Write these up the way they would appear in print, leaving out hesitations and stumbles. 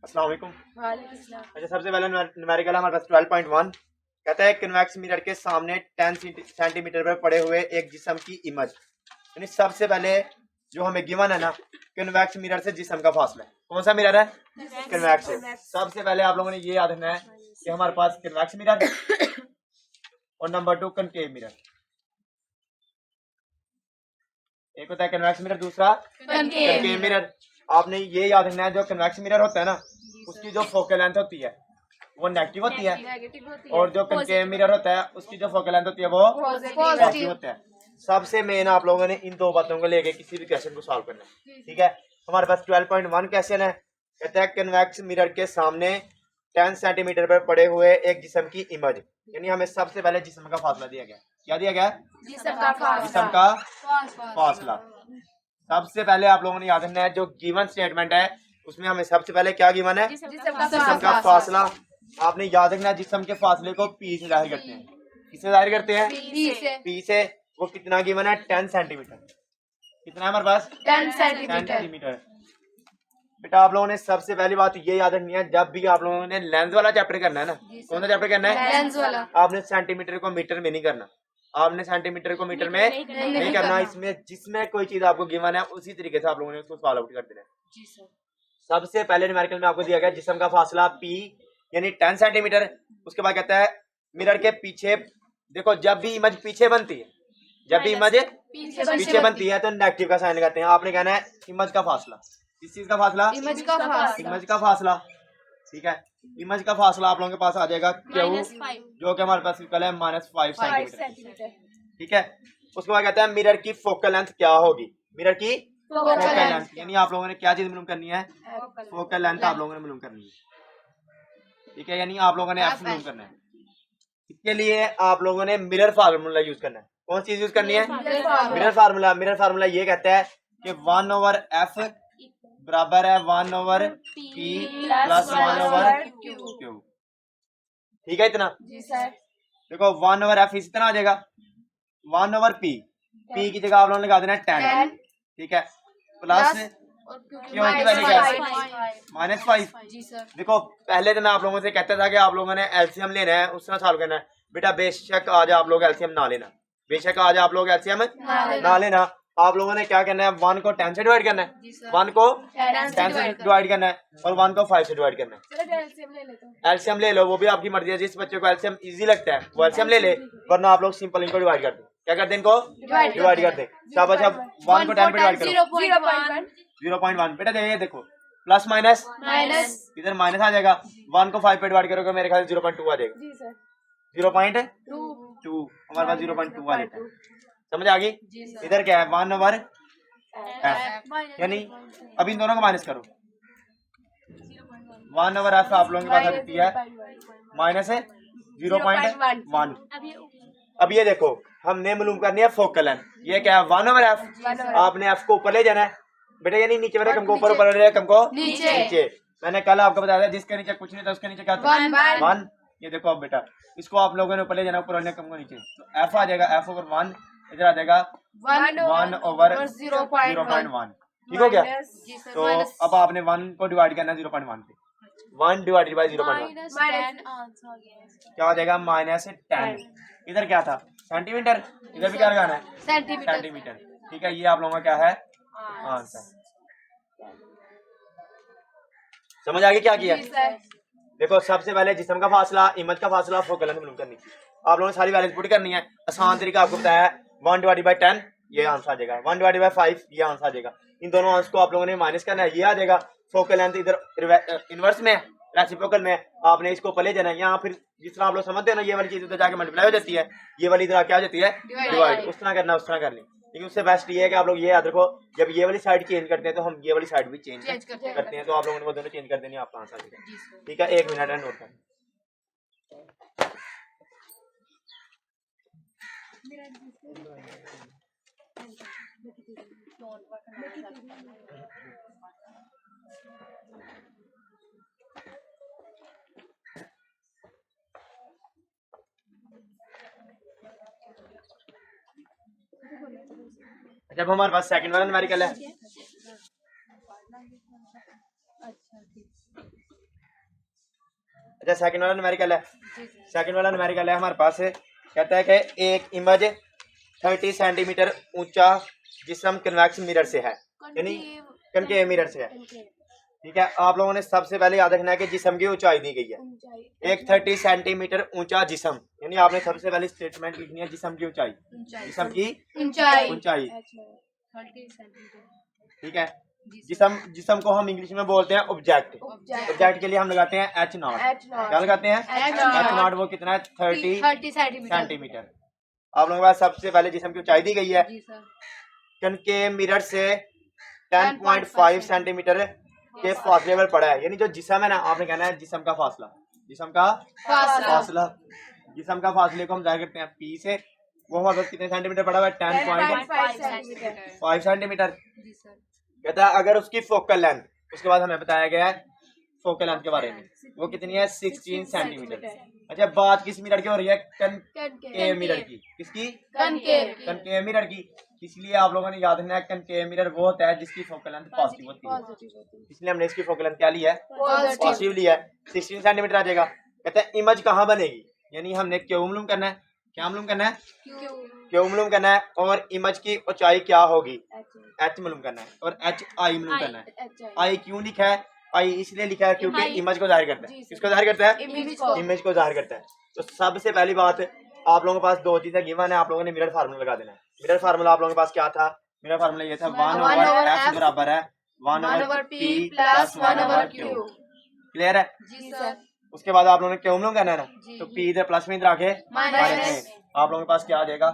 अस्सलाम वालेकुम। अच्छा, सबसे पहले न्यूमेरिकल हमारे पास 12.1 कहता है कन्वेक्स मिरर के सामने 10 सेंटीमीटर पर पड़े हुए एक जिस्म की इमेज। यानी सबसे पहले जो हमें गिवन है ना, कन्वेक्स मिरर से जिस्म का फासला है। कौन सा मिरर है? कन्वेक्स। सबसे पहले आप लोगों ने ये याद रखना है कि हमारे पास कन्वेक्स मिरर और नंबर 2 कनकेव मिरर। एक होता है कन्वेक्स मिरर, दूसरा कनकेव मिरर। आपने ये याद रखना है, जो कन्वेक्स मिरर होता है ना, उसकी जो फोकल लेंथ होती है वो नेगेटिव होती है, और जो कनकेव मिरर होता है उसकी जो फोकल लेंथ होती है वो पॉजिटिव होता है। सबसे मेन आप लोगों ने इन दो बातों को लेके किसी भी क्वेश्चन को सॉल्व करना है, ठीक है। हमारे पास 12.1 क्वेश्चन है, कहता है कन्वेक्स मिरर के सामने 10 सेंटीमीटर पर पड़े हुए एक जिस्म की इमेज। यानी हमें सबसे पहले जिस्म का फासला दिया गया। क्या दिया गया? जिस्म का फासला। सबसे पहले आप लोगों ने याद रखना है, जो गिवन स्टेटमेंट है उसमें हमें सबसे पहले क्या गिवन है? जिस्म का फासला। आपने याद रखना है, जिस्म के फासले को पी से जाहिर करते हैं। किससे जाहिर करते हैं? पी से। वो कितना गिवन है? 10 सेंटीमीटर। कितना है हमारे पास? 10 सेंटीमीटर। बेटा आप लोगों ने सबसे पहली बात ये याद रखनी है, जब भी आप लोगों ने लेंथ वाला चैप्टर करना है ना, कौन सा चैप्टर करना है? लेंथ वाला। आपने सेंटीमीटर को मीटर में नहीं करना, आपने सेंटीमीटर को मीटर में नहीं करना। इसमें जिसमें कोई चीज आपको गिवन है उसी तरीके से आप लोगों ने उसको सॉल्व आउट कर देना है। सबसे पहले न्यूमेरिकल में आपको दिया गया जिस्म का फासला P यानी 10 सेंटीमीटर। उसके बाद कहता है मिरर के पीछे, देखो जब भी इमेज पीछे बनती है, जब भी इमेज पीछे बनती है तो नेगेटिव का साइन लगाते हैं। आपने कहना है इमेज का फासला। किस चीज का फासला? इमेज का फासला, ठीक है। इमेज का फासला आप लोगों के पास आ जाएगा Q, जो कि हमारे पास कल है -5 सेंटीमीटर, ठीक है। उसके बाद कहते हैं मिरर की फोकल लेंथ क्या होगी? मिरर की फोकल लेंथ यानी आप लोगों ने क्या चीज मालूम करनी है? फोकल लेंथ आप लोगों ने मालूम करनी है, ठीक है। यानी आप लोगों ने एफ मालूम करना है। इसके लिए आप लोगों ने मिरर फार्मूला यूज करना है। कौन सी चीज यूज करनी है? Mirror formula. मिरर फार्मूला ये कहता है कि 1/f बराबर है 1/p प्लस 1/q। ठीक है इतना? देखो 1/f इस तरह आ जाएगा, 1/p, p की जगह आप लोगों ने लगा देना है 10, ठीक है, प्लस क्यू की वैल्यू क्या है? -5। देखो पहले तो मैं आप लोगों से कहता था कि आप लोगों ने एलसीएम लेना है, उस तरह सॉल्व करना है। बेटा बेशक आज आप लोग एलसीएम ना लेना, बेशक आज आप लोग एलसीएम ना लेना। आप लोगों ने क्या करना है? 1 को 10 से डिवाइड करना है, 1 को 10 से डिवाइड करना है, और 1 को 5 से डिवाइड करना है। एलसीएम ले लो, वो भी आपकी मर्जी है। जिस बच्चे को एलसीएम इजी लगता है वो एलसीएम ले ले, वरना आप लोग सिंपल इनको डिवाइड कर दो। क्या कर दे? इनको डिवाइड कर दे। शाबाश। अब 1 को 10 पे डिवाइड करो, 0.1। बेटा ये देखो प्लस माइनस, इधर माइनस आ जाएगा। 1 को 5 पे डिवाइड करोगे मेरे ख्याल से 0.2 आ जाएगा। 0.2 हमारे पास 0.2 आ जाता है। समझ आ गई? इधर क्या है? 1/f, यानी अब इन दोनों को माइनस करो। 1/f आप लोगों के पास आ जाती है -0.1। अब ये देखो हमने मालूम करनी है फोकल लेंथ। ये क्या है? 1/f। आपने f को ऊपर ले जाना है बेटा, यानी नीचे वाले कम को ऊपर, ऊपर वाले कम को नीचे। मैंने कल आपको बताया था जिसके नीचे कुछ नहीं था उसके नीचे क्या था? 1। ये देखो अब बेटा इसको आप लोगों ने ऊपर ले जाना, ऊपर वाले कम को नीचे, तो f आ जाएगा f/1, इधर आ जाएगा 1/0.1। ठीक हो गया? तो अब आपने 1 को डिवाइड करना है 0.1 पे। 1 डिवाइडेड बाय 0.1 क्या हो जाएगा? -10। इधर क्या था? सेंटीमीटर, इधर भी क्या लगाना है? सेंटीमीटर। ठीक है, ये आप लोगों का क्या है? आंसर। समझ आ गई क्या किया? देखो सबसे पहले जिस्म का फासला, इमेज का फासला, फोकल लेंथ मालूम करनी। आप लोगों ने सारी वैल्यूज पुट करनी है। आसान तरीका आपको बताया है, 1/10 ये आंसर आ जाएगा, 1/5 ये आंसर आ जाएगा। इन दोनों आंसर को आप लोगों ने माइनस करना है, ये आ जाएगा। फोकल लेंथ इधर इनवर्स में, रेसिप्रोकल में, आपने इसको पले जाना है। यहाँ फिर जिस तरह आप लोग समझते हैं ना, ये वाली चीज उधर जाके मल्टीप्लाई हो जाती है, ये वाली इधर क्या हो जाती है? डिवाइड। उस तरह करना, उस तरह करनी। लेकिन उससे बेस्ट ये है कि आप लोग ये याद रखो, जब ये वाली साइड चेंज करते हैं तो हम ये वाली साइड भी चेंज करते हैं। तो आप लोगों ने वो दोनों चेंज कर देनी है, आपका आंसर आ जाएगा। ठीक है, 1 मिनट है, नोट कर। जब हमारे पास सेकंड वाला न्यूमेरिकल है, अच्छा सेकंड वाला न्यूमेरिकल है। सेकंड वाला न्यूमेरिकल है हमारे पास कहता है कि एक इमेज 30 सेंटीमीटर ऊंचा जिस्म कन्वेक्स मिरर से है, यानी कनकेव मिरर से है। ठीक है, आप लोगों ने सबसे पहले याद रखना है कि जिस्म की ऊंचाई दी गई है एक 30 सेंटीमीटर ऊंचा जिस्म, यानी आपने सबसे पहले स्टेटमेंट लिखनी है जिस्म की ऊंचाई, जिस्म की ऊंचाई। ठीक है, जिस्म को हम इंग्लिश में बोलते हैं ऑब्जेक्ट। ऑब्जेक्ट के लिए हम लगाते हैं एच नॉट। क्या लगाते हैं? H not. वो कितना है? 30 सेंटीमीटर। आप लोगों के पास सबसे पहले जिस्म की ऊंचाई दी गई है कनकेव मिरर से 10.5 सेंटीमीटर के फासले पर पड़ा है, यानी जो जिस्म है ना, आपने कहना है जिस्म का फासला। जिस्म का फासला, जिस्म का फासले को हम जाहिर करते हैं पी से। वो हमारे पास कितने सेंटीमीटर पड़ा हुआ है? 10.5 सेंटीमीटर। कहता है अगर उसकी फोकल लेंथ, उसके बाद हमें बताया गया है फोकल लेंथ के बारे में, वो कितनी है? 16 सेंटीमीटर। अच्छा, बात किस मिरर की हो रही है? कनकेव मिरर की। किसकी? कनकेव मिरर की। इसलिए आप लोगों ने याद रखना है कनकेव मिरर वो होता है जिसकी फोकल लेंथ पॉजिटिव होती है, इसलिए हमने इसकी फोकल लेंथ क्या ली है? पॉजिटिव लिया है। 16 सेंटीमीटर आ जाएगा। कहते हैं इमेज कहाँ बनेगी, यानी हमने क्यू मालूम करना है। क्या मालूम करना है? क्यू मालूम करना है। और इमेज की ऊंचाई क्या होगी? एच मालूम करना है। और एच आई मालूम करना है। आई क्यों लिखा है? आई इसलिए लिखा है क्योंकि इमेज को जाहिर करता है। किसको जाहिर करता है? इमेज को जाहिर करता है। तो सबसे पहली बात, आप लोगों के पास दो चीजें गिवन है, आप लोगों ने मिरर फार्मूला लगा देना है। मिरर फार्मूला आप लोगों के पास क्या था? मिरर फार्मूला ये था 1/f बराबर है 1/p प्लस 1/q। क्लियर है? उसके बाद आप लोगों ने क्यों मालूम करना है ना, तो p इधर प्लस में, इधर आके माइनस में। आप लोगों के पास क्या आ जाएगा?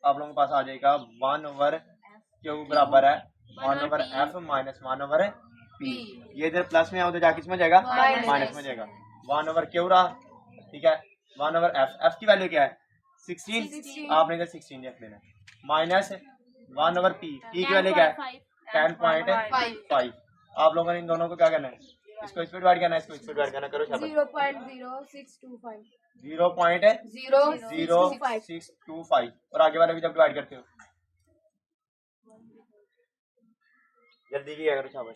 आप लोगों के पास आ जाएगा 1/q बराबर है 1/f माइनस 1/p। ये इधर प्लस में है, उधर जाके किसमें जाएगा? माइनस में जाएगा। 1/q रहा। ठीक है, 1/f। f की वैल्यू क्या है? 16। आपने इधर 16 रख देना माइनस 1/p। p की वैल्यू क्या है? 10.5। आप लोगों ने इन दोनों को क्या करना है? इसको इसको डिवाइड करना है, इसको इसको डिवाइड करना। करो शाबाश। 0.0625 0.0625। और आगे वाले भी जब डिवाइड करते हो जल्दी किया करो शाबाश।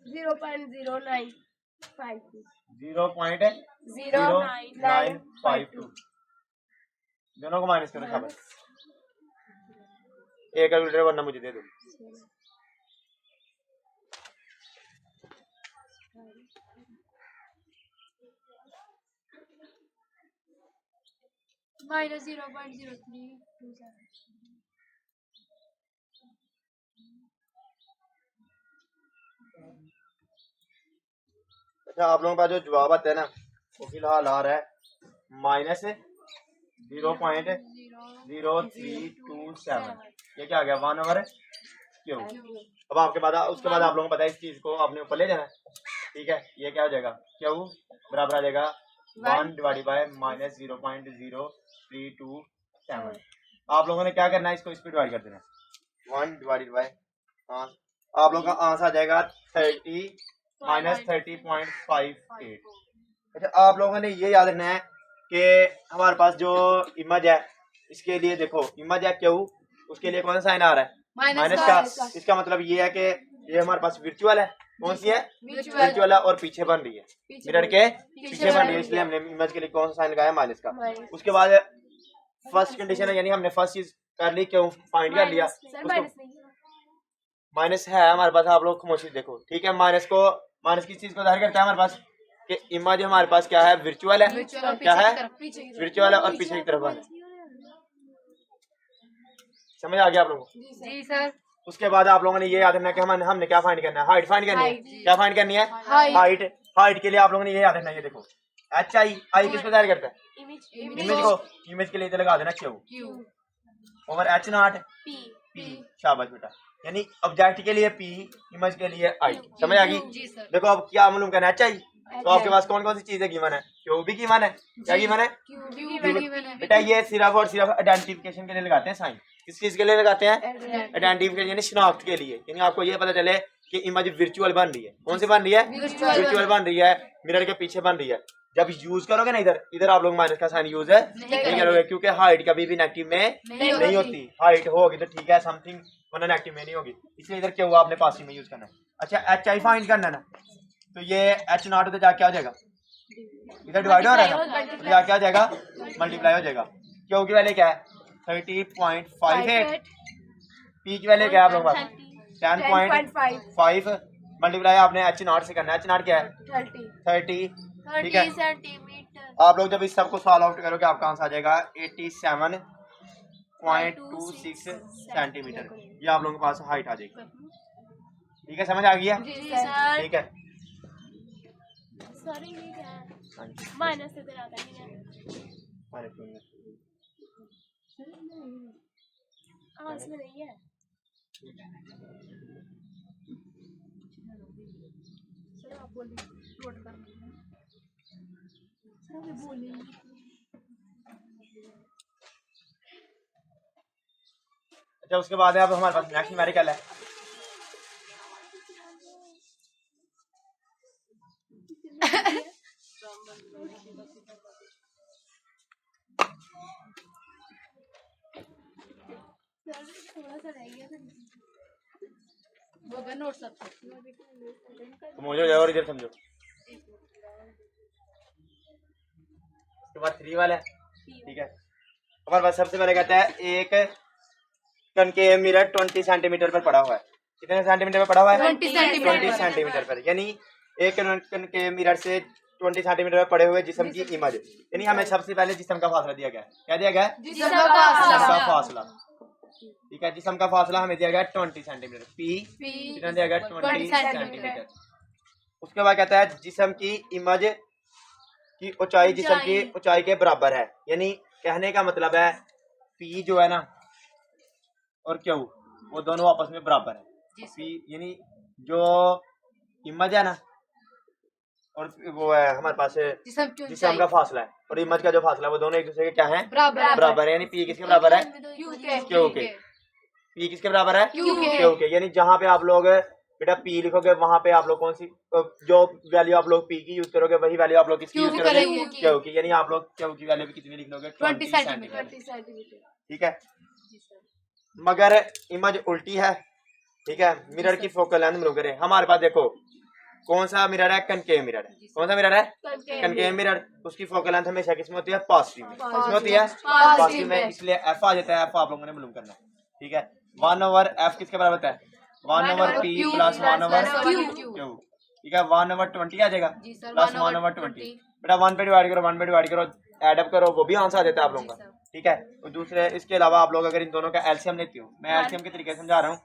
0.0952 0.0952। दोनों को माइनस करो शाबाश। एक कैलकुलेटर वरना मुझे दे दो। minus 0.0327 अच्छा, आप लोगों के पास जो जवाब आता है ना, वो फिलहाल आ रहा है माइनस 0.0327। ये क्या आ गया? 1/q। अब आपके बाद उसके बाद आप लोगों को पता है इस चीज को आपने ऊपर ले जाना है। ठीक है, ये क्या हो जाएगा? क्यू बराबर आ जाएगा 1 डिवाइड बाय माइनस 0.0327। आप लोगों ने क्या करना है? इसको इस पर डिवाइड कर देना है। 1 डिवाइडेड बाय आप लोगों का आंसर आ जाएगा 30 माइनस 30.58। अच्छा, आप लोगों ने ये याद रखना है कि हमारे पास जो इमेज है, इसके लिए देखो इमेज है क्यू, उसके लिए कौन सा साइन आ रहा है? माइनस का। इसका मतलब ये है कि ये हमारे पास वर्चुअल है। कौन सी है? वर्चुअल है और पीछे बन रही है, मिरर के पीछे बन रही है, इसलिए हमने इमेज के लिए कौन सा साइन लगाया? माइनस का। उसके बाद फर्स्ट कंडीशन है, यानी हमने फर्स्ट चीज कर ली, क्यों फाइंड कर लिया। माइनस है हमारे पास, आप लोग खामोशी देखो। ठीक है, माइनस किस चीज को जाहिर करता है हमारे पास? कि इमेज हमारे पास क्या है? वर्चुअल है। क्या है? वर्चुअल है और पीछे की तरफ है। समझ आ गया आप लोगों को? जी सर। उसके बाद आप लोगों ने ये याद रखना है कि हमने क्या फाइंड करना है? हाइट फाइंड करनी है। क्या फाइंड करनी है? हाइट के लिए आप लोगों ने ये याद रखना है, ये देखो एच आई किसको जाहिर करता है? इमेज को। इमेज के लिए इधर लगा देना Q over H not P. शाबाश बेटा। यानी ऑब्जेक्ट के लिए पी, इमेज के लिए आई। समझ आ गई? देखो अब क्या मालूम करना है? H I. तो आपके पास कौन कौन सी चीजें गिवन है? क्यू भी गिवन है। क्या गिवन है? बेटा ये सिर्फ और सिर्फ आइडेंटिफिकेशन के लिए लगाते हैं साइन। किस चीज के लिए लगाते हैं? आइडेंटिफिकेशन, यानी शिनाख्त के लिए। यानी आपको ये पता चले कि इमेज वर्चुअल बन रही है। कौन सी बन रही है? वर्चुअल बन रही है, मिरर के पीछे बन रही है। जब यूज करोगे ना इधर आप लोग माइनस का साइन यूज नहीं करोगे, क्योंकि हाइट कभी भी नेगेटिव में नहीं होती। हाइट होगी तो ठीक है, समथिंग वरना नेगेटिव में नहीं होगी, इसलिए इधर क्यू आपने पॉजिटिव में यूज करना है। अच्छा एच आई फाइंड करना है ना, तो ये एच नॉट उधर जाके क्या हो जाएगा, इधर डिवाइड हो रहा है ना, तो जाके क्या हो जाएगा, मल्टीप्लाई हो जाएगा। क्यू की वैल्यू क्या है 30.58, पी की वैल्यू क्या है आप लोगों के पास 10.5, मल्टीप्लाई आपने एच नॉट से करना है, एच नॉट क्या है 30, ठीक है। सेंटीमीटर। आप लोग जब इस सबको सॉल्व आउट करोगे आपका आंसर आ जाएगा 87.26 सेंटीमीटर, ये आप लोगों के पास हाइट आ जाएगी, ठीक है, समझ आ गया, जी सर। ठीक है। सर ये क्या है? हाँ जी। माइनस से तरह का नहीं है। आवाज में नहीं है। सर आप बोलिए, नोट कर लीजिए। सर आप बोलिए। अच्छा उसके बाद है अब हमारे पास नेक्स्ट न्यूमेरिकल है, थोड़ा सा रह गया था। नोट सब तो मुझे और इधर समझो। उसके बाद 3 वाला है, ठीक है। हमारे पास सबसे पहले कहता है एक कनकेव मिरर 20 सेंटीमीटर पर पड़ा हुआ है, कितने सेंटीमीटर पर पड़ा हुआ है 20 सेंटीमीटर 20 सेंटीमीटर पर, यानी एक कनकेव मिरर से 20 सेंटीमीटर पर पड़े हुए जिस्म की इमेज, यानी हमें सबसे पहले जिस्म का फासला दिया गया है, क्या दिया गया है जिसम जिस्म का फासला, ठीक है। जिस्म का फासला हमें दिया गया 20 सेंटीमीटर, पी कितना दिया गया 20 सेंटीमीटर। उसके बाद कहता है जिस्म की इमेज की ऊंचाई जिस्म की ऊंचाई के बराबर है, यानी कहने का मतलब है पी जो है ना और क्यू वो दोनों आपस में बराबर है, पी यानी जो इमेज है ना और वो है हमारे पास जिस्म का फासला है और इमेज का जो फासला है वो दोनों एक दूसरे के क्या है बराबर है, यानी पी किसके बराबर है क्यू के, पी किसके बराबर है क्यू के, यानी जहाँ पे आप लोग बेटा पी लिखोगे वहां पे आप लोग कौन सी जो वैल्यू आप लोग पी की यूज करोगे वही वैल्यू आप लोग किसकी यूज करोगे क्यू की, यानी आप लोग क्यू की वैल्यू भी कितनी लिख लोगे 20 सेंटीमीटर, ठीक है। मगर इमेज उल्टी है, ठीक है। मिरर की फोकल लेंथ मिलो करे हमारे पास देखो कौन सा मिरर है कनकेव मिरर है, कौन सा मिरर है कनकेव मिरर, उसकी फोकल लेंथ हमेशा किसमें होती है पॉजिटिव में, किसमें होती है पॉजिटिव में, इसलिए एफ आ जाता है, एफ आप लोगों ने मालूम करना है, ठीक है। 1/f किसके बराबर होता है 1/p प्लस 1/q, ठीक है। 1/20 आ जाएगा प्लस 1/20, बेटा 1 पे डिवाइड करो 1 पे डिवाइड करो एड अप करो वो भी आंसर आ जाता है आप लोगों का, ठीक है। और दूसरे इसके अलावा आप लोग अगर इन दोनों का एलसीएम लेते हो, मैं एलसीएम के तरीके से समझा रहा हूँ,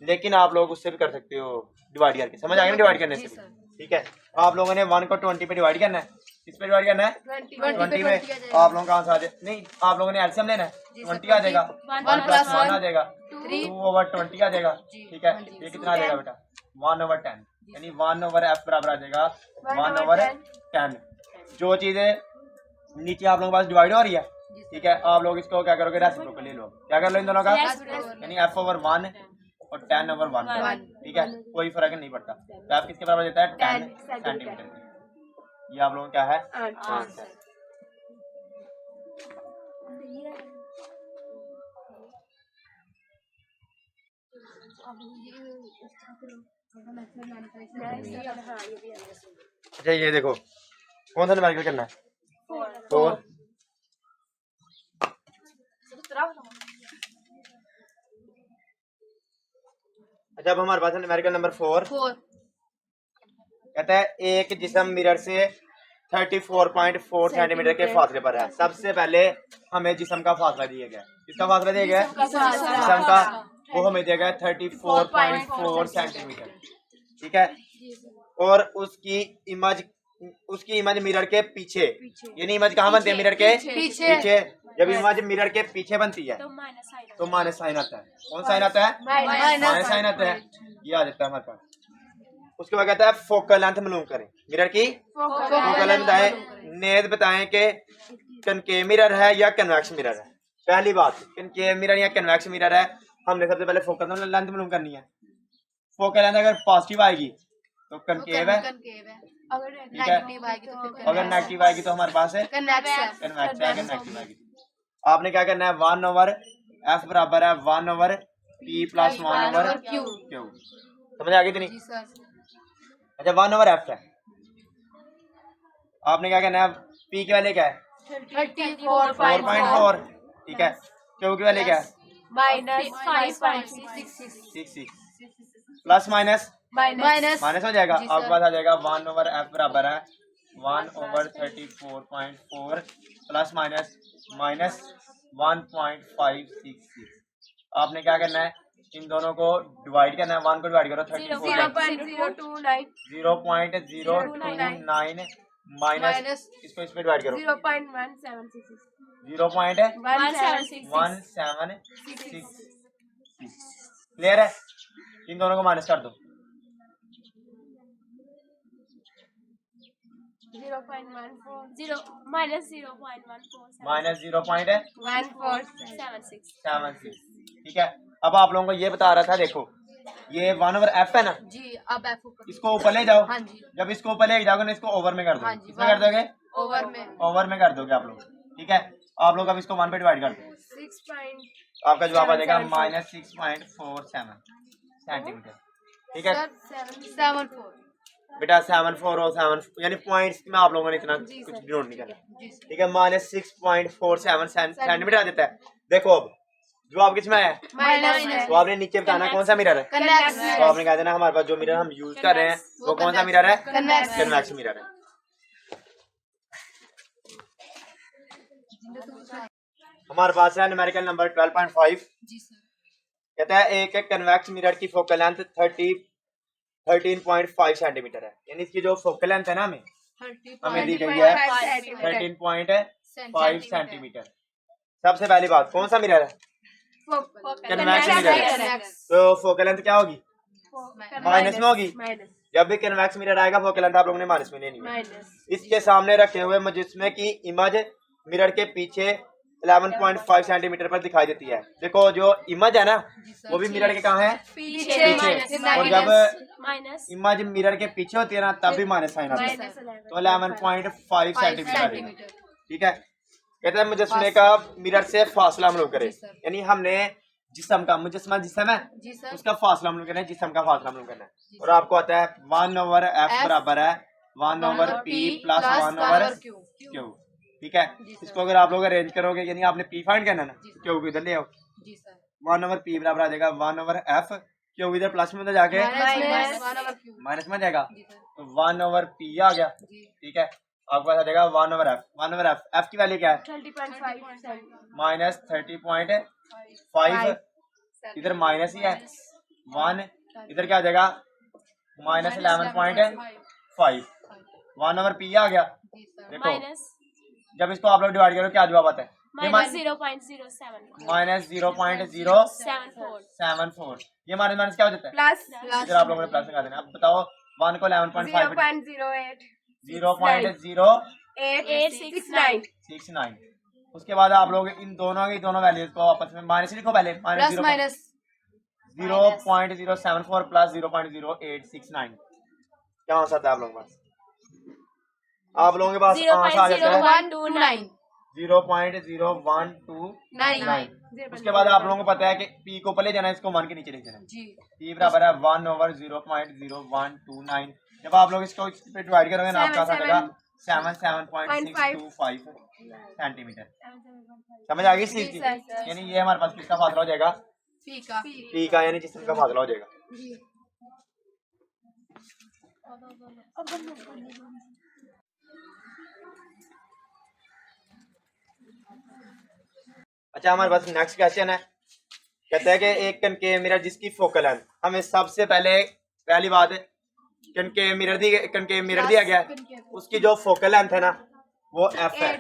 लेकिन आप लोग उससे भी कर सकते हो डिवाइड करके, समझ आ गया ना डिवाइड करने से, ठीक है। आप लोगों ने 1 को 20 पे डिवाइड करना है, किस पे डिवाइड करना है 20 में, आप लोगों का आंसर आ जाए, नहीं आप लोगों ने एलसीएम लेना है 20 आ जाएगा 1 प्लस 1 आ जाएगा 2/20 आ जाएगा, ठीक है। ये कितना आ जाएगा बेटा 1/10, यानी 1/f बराबर आ जाएगा 1/10। जो चीजें नीचे आप लोगों के पास डिवाइड हो रही है, ठीक है, आप लोग इसको क्या करोगे रेसिप्रोकल ले लो, क्या कर लो इन दोनों का, यानी f/1 और 10/1, ठीक है, कोई फर्क नहीं पड़ता। तो आप किसके बराबर देता है 10 सेंटीमीटर, ये आप लोगों का क्या है आंसर। अच्छा ये देखो कौन सा न्यूमेरिकल करना है 4, अच्छा अब हमारे पास है न्यूमेरिकल नंबर 4, कहता है एक जिस्म मिरर से 34.4 सेंटीमीटर के फासले पर है। सबसे पहले हमें जिस्म का फासला दिया गया, किसका फासला दिया गया जिस्म का, वो हमें दिया गया 34.4 सेंटीमीटर, ठीक है। और उसकी इमेज मिरर के पीछे, यानी इमेज कहाँ बनती है मिरर के पीछे, जब इमेज मिरर के पीछे बनती है तो माइनस साइन आता है, कौन साइन आता है माइनस साइन आता है, ये आ जाता है हमारे पास। उसके बाद कहता है फोकल लेंथ मालूम करें, मिरर की फोकल लेंथ बताएं, नेज बताएं कि कनकेव मिरर है या कन्वेक्स मिरर है। पहली बात कनकेव मिरर या कन्वेक्स मिरर है, हमने सबसे पहले फोकल लेंथ मालूम करनी है। फोकल लेंथ अगर पॉजिटिव आएगी तो कनकेव है, ठीक है, अगर नेगेटिव आएगी तो हमारे पास है कन्वेक्स है, अगर नेगेटिव आएगी आपने क्या करना है 1/f बराबर है 1/p P plus 1 over Q। Q। समझ आ गई इतनी? जी सर। अच्छा 1 ओवर F है, आपने क्या कहना है? P की वैल्यू क्या है? 4.4। ठीक है, Q की वैल्यू क्या है? -5.66। 6 प्लस माइनस माइनस माइनस हो जाएगा, जी आपके सर। पास आ जाएगा 1 ओवर F बराबर है 1 ओवर 34.4 प्लस माइनस माइनस 1.566। आपने क्या करना है? इन दोनों को डिवाइड करना है, 1 को डिवाइड करो 34 0.029 माइनस इसको इसमें डिवाइड करो 0.176। क्लियर है? इन दोनों को माइनस कर दो, 0.14 माइनस 0.14 माइनस 0.76। 147। ठीक है, अब आप लोगों को ये बता रहा था, देखो ये 1 ओवर F है ना, जी अब F ऊपर। इसको ऊपर ले जाओ। हाँ जी। जब इसको ऊपर ले जाओगे ना, इसको ओवर में कर दो। हाँ जी, किसमें कर दोगे? ओवर में। ओवर में कर दोगे आप लोग। ठीक है, आप लोग अब इसको 1 पे डिवाइड कर दो, 6. आपका जवाब आ जाएगा -6.47 सेंटीमीटर। ठीक है 7.4। बेटा, 7.4 और 7 यानी पॉइंट्स में आप लोगों ने इतना कुछ डिनोट नहीं करना। ठीक है, -6.47 सेंटीमीटर आ जाता है। देखो अब जवाब किस में आया है? माइनस। तो आपने नीचे बताना कौन सा मिरर है। तो आपने कह देना हमारे पास जो मिरर हम यूज कर रहे हैं वो कौन सा मिरर है? कन्वेक्स मिरर है। हमारे पास है न्यूमेरिकल नंबर 12.5। जी सर। कहता है एक कन्वेक्स मिरर की फोकल लेंथ 13.5 सेंटीमीटर है, यानी इसकी जो फोकल लेंथ है ना हमें दी गई है 13.5 सेंटीमीटर। सबसे पहली बात, कौन सा मिरर है? Convex mirror. तो फोकल लेंथ क्या होगी? माइनस में होगी। जब भी कन्वेक्स मिरर आएगा फोकल लेंथ आप लोगों ने माइनस में लेनी है। इसके सामने रखे हुए मुजस्मे की इमेज मिरर के पीछे 11.5 सेंटीमीटर पर दिखाई देती है। देखो जो इमेज है ना वो भी मिरर के कहाँ है? पीछे। और जब इमेज मिरर के पीछे होती है ना तब भी माइनस साइन आता है, तो 11.5 सेंटीमीटर। ठीक है, कहते हैं मुजस्मे का मिरर से फासला मालूम करें, यानी हमने जिस्म का मुजस्मा जिस्म है उसका फासला मालूम करना है, जिस्म का फासला मालूम करना है। और आपको आता है 1 ओवर F बराबर है 1 over P plus 1 over Q। ठीक है, इसको अगर आप लोग अरेंज करोगे, यानी आपने P फाइंड करना ना, Q को इधर ले आओ। 1 ओवर P बराबर आ जाएगा 1 ओवर F, Q इधर प्लस में जाके माइनस में जाएगा, तो 1 ओवर P आ गया। ठीक है, आपके पास आ जाएगा 1 ओवर F। 1 ओवर F की वैल्यू क्या है? -30.5। इधर माइनस ही है 1, इधर क्या आ जाएगा? -11.5। 1 ओवर P आ गया। देखो जब इसको आप लोग डिवाइड करो क्या जवाब आता है? -0.074। ये माइनस माइनस क्या हो जाता है? इधर आप लोगों ने प्लस लगा देना। अब बताओ 1 को 11.5 0.0869। उसके बाद आप लोग इन दोनों की दोनों वैल्यूज को आपस में माइनस लिखो, पहले -0.074 प्लस 0.0869। क्या आंसर आता है आप लोगों के पास? आप लोगों के पास आंसर आ जाता है 0.0129। उसके बाद आप लोगों को पता है कि P को ऊपर ले जाना है, इसको 1 के नीचे लिख देना है। P बराबर है 1 ओवर 0.0129। जब आप लोग इसको इस पे डिवाइड करोगे ना आपका आंसर आएगा 77.625 सेंटीमीटर। समझ आ गई इस चीज की? यानी ये हमारे पास किसका फासला हो जाएगा? P का, यानी जिस्म का फासला हो जाएगा। अच्छा, हमारे पास नेक्स्ट क्वेश्चन है। कहता है कि एक कनकेव मिरर जिसकी फोकल लेंथ, हमें सबसे पहले पहली बात कनकेव मिरर दिया गया है, उसकी जो फोकल लेंथ है ना वो F है।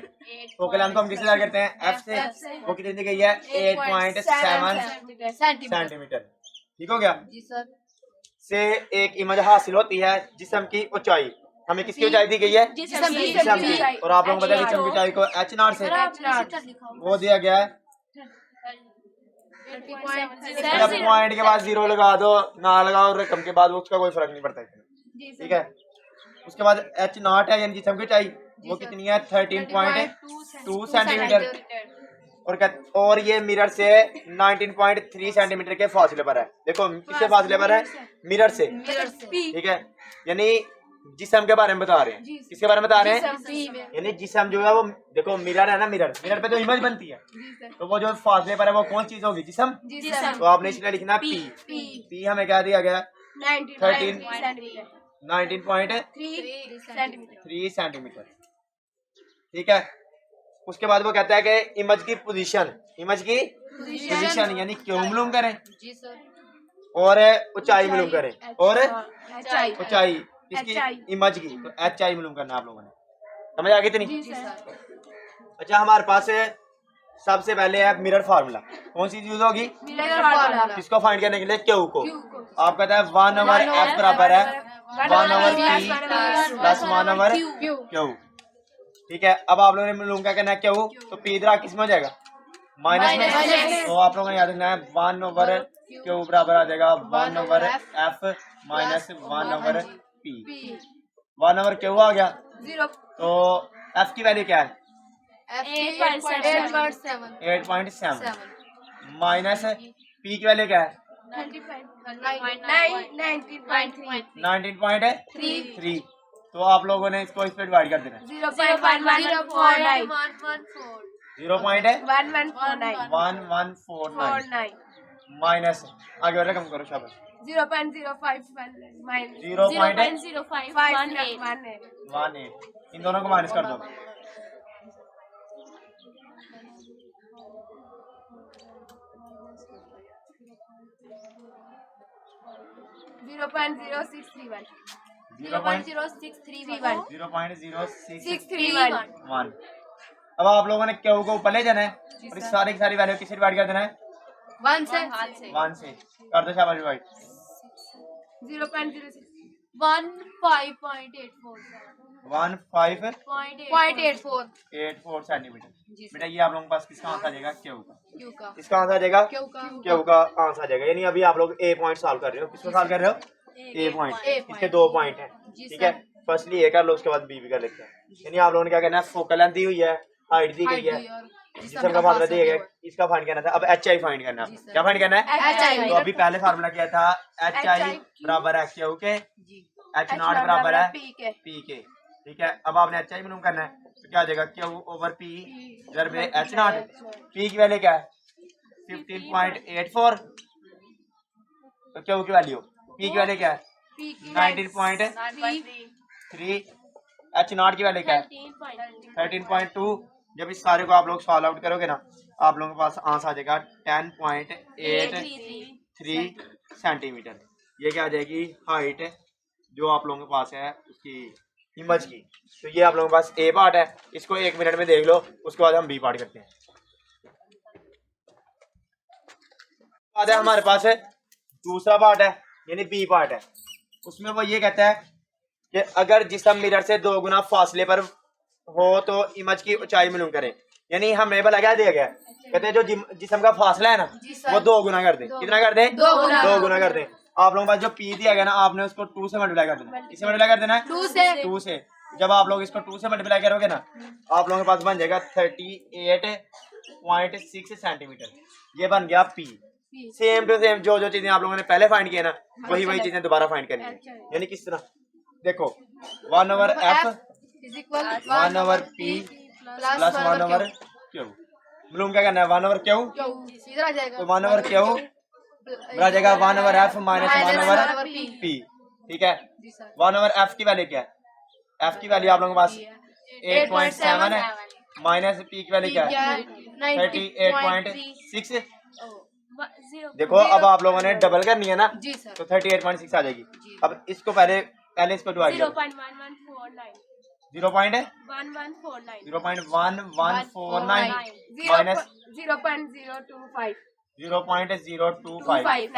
फोकल लेंथ को हम किससे तैयार करते हैं? F से। वो कितनी दी गई है? 8.7 सेंटीमीटर। ठीक हो गया। से एक इमेज हासिल होती है जिस्म की ऊंचाई, हमें किसकी ऊंचाई दी गई है? जिस्म की। और आप लोगों को पता है जिस्म की ऊंचाई को h0 से वो दिया गया है। पॉइंट के बाद 0 लगा दो, ना लगाओ, रकम के बाद उसका कोई फर्क नहीं पड़ता इसमें। ठीक है, उसके बाद h0 है यानी जिस्म की ऊंचाई वो कितनी है? 13.2 सेंटीमीटर। और ये मिरर से 19.3 सेंटीमीटर के फासले पर है। देखो किससे फासले पर है? मिरर से। ठीक है, यानी जिस्म के बारे में बता रहे हैं। किसके बारे में बता रहे हैं? यानी जिस्म जो है वो, देखो मिरर है ना, मिरर पे जो इमेज बनती है, तो वो जो फासले पर है वो कौन चीज होगी? जिस्म। तो आपने इसलिए लिखना पी। पी हमें क्या दिया गया? 19.3 सेंटीमीटर। ठीक है, उसके बाद वो कहता है कि इमेज की पोजीशन यानी क्यों मालूम करें और ऊंचाई मालूम करें और ऊंचाई इसकी इमेज की, तो एच आई मालूम करना आप लोगों ने। समझ आ गई इतनी? अच्छा, हमारे पास सबसे पहले है मिरर फार्मूला। कौन सी यूज होगी? किसको फाइंड करने के लिए? क्यू को। आप कहता है 1/f बराबर है 1/p प्लस 1/q। ठीक है, अब आप लोगों ने मालूम क्या करना है? क्यू। तो पी इधर किस में हो जाएगा? माइनस में। तो आप लोगों ने याद रखना है 1/q बराबर आ जाएगा 1/f माइनस 1/p। 1/q आ गया। तो f की वैल्यू क्या है? 8.7 माइनस p की वैल्यू क्या है? 19.3। तो आप लोगों ने इसको इस पे डिवाइड कर देना। 0.1149 माइनस, आगे और रकम करो शाबाश। 0.0518। इन दोनों को माइनस कर दो। 0.0631। अब आप लोगों ने क्यू को ऊपर ले जाना है और इस सारी की सारी वैल्यू किससे डिवाइड कर देना है? 1 से। कर दो शाबाश भाई। 15.84 सेंटीमीटर। बेटा ये आप लोगों के पास किसका आंसर आ जाएगा? क्यू का। इसका आंसर आ जाएगा क्यू का आंसर आ जाएगा। यानी अभी आप लोग ए पॉइंट सॉल्व कर रहे हो। किसको सॉल्व कर रहे हो? ए पॉइंट। इसके 2 पॉइंट है। ठीक है, फर्स्टली ए कर लो, उसके बाद बी भी कर लेते हैं। यानी आप लोगों ने क्या करना है? फोकल लेंथ दी हुई है, हाइट दी गई है, जिसम का फार्मूला दिया गया, इसका फाइंड करना था। अब एच आई फाइंड करना है। क्या फाइंड करना है? तो अभी पहले फार्मूला किया था एच आई बराबर है क्यू के, एच नॉट बराबर है पी के। ठीक है, अब आपने एच आई मालूम करना है, तो क्या आ जाएगा? क्यू ओवर पी जर में एच नॉट। पी की वैल्यू क्या है? 15.84। तो क्यू की वैल्यू, पी की वैल्यू क्या है? 19.3। एच नॉट की वैल्यू क्या है? 13.2। जब इस सारे को आप लोग सॉल्व आउट करोगे ना, आप लोगों के पास आंसर आ जाएगा 10.83 सेंटीमीटर। ये क्या आ जाएगी? हाइट जो आप लोगों के पास है उसकी इमेज की। तो ये आप लोगों के पास ए पार्ट है, इसको 1 मिनट में देख लो, उसके बाद हम बी पार्ट करते हैं। बाद है हमारे पास है दूसरा पार्ट है, यानी बी पार्ट है। उसमें वो ये कहता है कि अगर जिस्म मिरर से 2 गुना फासले पर हो तो इमेज की ऊंचाई मालूम करें। यानी हमें भला क्या दिया गया? कहते हैं जो जिस्म का फासला है ना वो 2 गुना कर दें। कितना कर दें? 2 गुना कर दें। आप लोगों के पास जो पी दिया गया ना, आपने उसको 2 से मल्टीप्लाई कर देना। किससे मल्टीप्लाई कर देना है? 2 से। जब आप लोग इसको 2 से मल्टीप्लाई करोगे ना, आप लोगों के पास बन जाएगा 38.6 सेंटीमीटर। ये बन गया पी। सेम टू सेम जो चीजें आप लोगों ने पहले फाइंड किया ना, वही चीजें दोबारा फाइंड करनी है। यानी किस तरह? देखो 1/f 1/p प्लस 1/q। मालूम क्या करना है? 1/q। तो 1/q आ जाएगा 1/f माइनस 1/p। ठीक है, 1/f की वैल्यू क्या है? f की वैल्यू आप लोगों के पास 8.7 है, माइनस p की वैल्यू क्या है? 38.6। देखो अब आप लोगों ने डबल करनी है ना, तो 38.6 आ जाएगी। अब इसको पहले इसको डिवाइड करो। 0.1149 माइनस 0.025।